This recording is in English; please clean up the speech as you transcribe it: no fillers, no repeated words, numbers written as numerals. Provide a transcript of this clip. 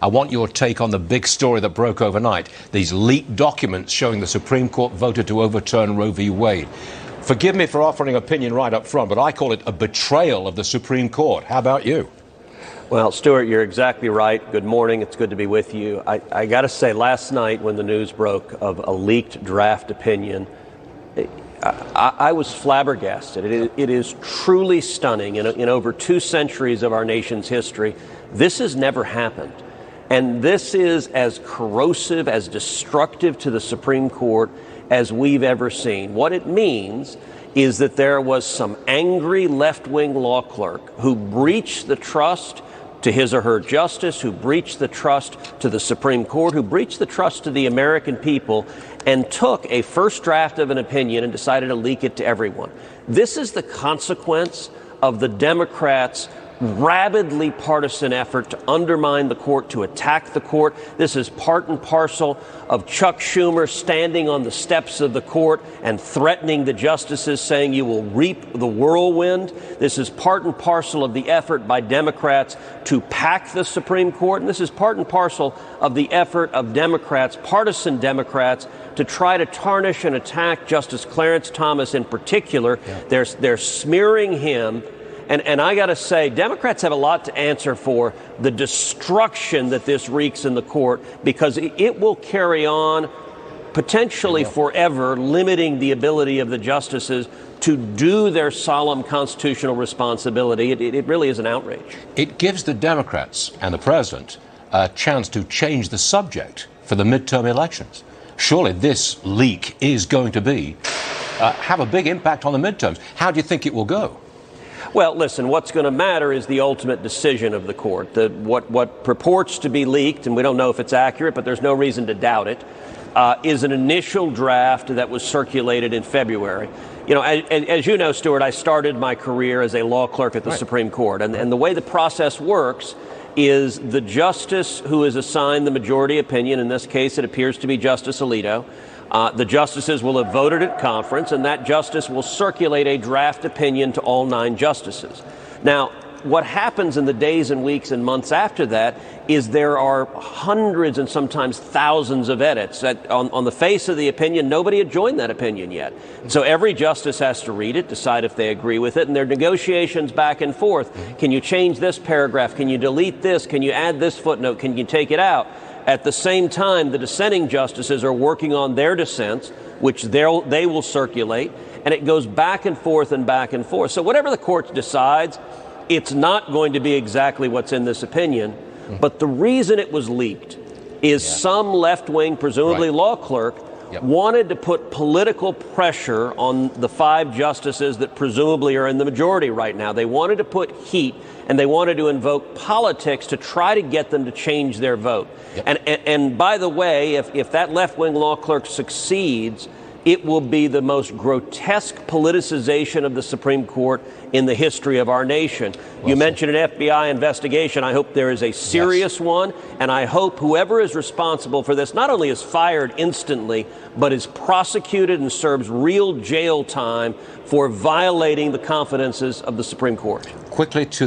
I want your take on the big story that broke overnight, these leaked documents showing the Supreme Court voted to overturn Roe v. Wade. Forgive me for offering opinion right up front, but I call it a betrayal of the Supreme Court. How about you? Well, Stuart, you're exactly right. Good morning. It's good to be with you. I got to say, last night when the news broke of a leaked draft opinion, I was flabbergasted. It is truly stunning. In over 2 centuries of our nation's history, this has never happened. And this is as corrosive, as destructive to the Supreme Court as we've ever seen. What it means is that there was some angry left-wing law clerk who breached the trust to his or her justice, who breached the trust to the Supreme Court, who breached the trust to the American people, and took a first draft of an opinion and decided to leak it to everyone. This is the consequence of the Democrats' rabidly partisan effort to undermine the court, to attack the court. This is part and parcel of Chuck Schumer standing on the steps of the court and threatening the justices, saying you will reap the whirlwind. This is part and parcel of the effort by Democrats to pack the Supreme Court. And this is part and parcel of the effort of Democrats, partisan Democrats, to try to tarnish and attack Justice Clarence Thomas in particular. Yeah. They're smearing him. And I got to say, Democrats have a lot to answer for the destruction that this wreaks in the court, because it will carry on potentially forever, limiting the ability of the justices to do their solemn constitutional responsibility. It really is an outrage. It gives the Democrats and the president a chance to change the subject for the midterm elections. Surely this leak is going to have a big impact on the midterms. How do you think it will go? Well, listen, what's going to matter is the ultimate decision of the court. What purports to be leaked, and we don't know if it's accurate, but there's no reason to doubt it, is an initial draft that was circulated in February. You know, as you know, Stuart, I started my career as a law clerk at the Supreme Court. And the way the process works is the justice who is assigned the majority opinion, in this case it appears to be Justice Alito, the justices will have voted at conference, and that justice will circulate a draft opinion to all 9 justices. Now, what happens in the days and weeks and months after that is there are hundreds and sometimes thousands of edits. On the face of the opinion, nobody had joined that opinion yet. So every justice has to read it, decide if they agree with it, and there are negotiations back and forth. Can you change this paragraph? Can you delete this? Can you add this footnote? Can you take it out? At the same time, the dissenting justices are working on their dissents, which they will circulate, and it goes back and forth and back and forth. So whatever the court decides, it's not going to be exactly what's in this opinion. But the reason it was leaked is some left-wing, presumably law clerk, wanted to put political pressure on the 5 justices that presumably are in the majority right now. They wanted to put heat, and they wanted to invoke politics to try to get them to change their vote. And by the way, if that left-wing law clerk succeeds, it will be the most grotesque politicization of the Supreme Court in the history of our nation. You mentioned an FBI investigation. I hope there is a serious one, and I hope whoever is responsible for this not only is fired instantly, but is prosecuted and serves real jail time for violating the confidences of the Supreme Court. Quickly to